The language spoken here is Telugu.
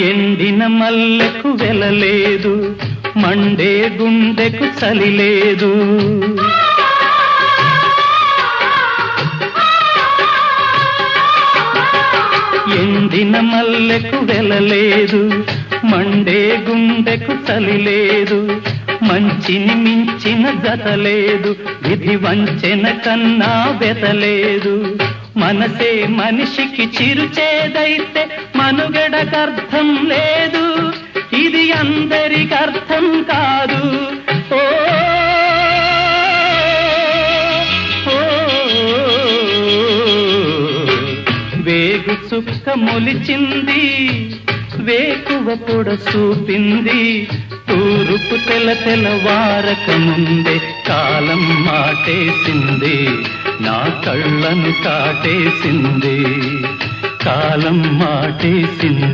ఎండిన మల్లెకు వెలలేదు, మండే గుండెకు చలి లేదు. ఎండిన మల్లెకు వెలలేదు, మండే గుండెకు చలి లేదు. మంచిని మించిన జతలేదు, విధి వంచెన కన్నా వెతలేదు. మనసే మనిషికి చిరుచేదైతే మనుగడకర్థం లేదు, ఇది అందరికి అర్థం కాదు. ఓ వేగు చుక్క మొలిచింది, వేకువ పొడ చూపింది. తూరుపు తెల్లవారక ముందే కాలం మాటేసింది, నా కళ్ళను కాటేసింది. కాలం మాటేసింది.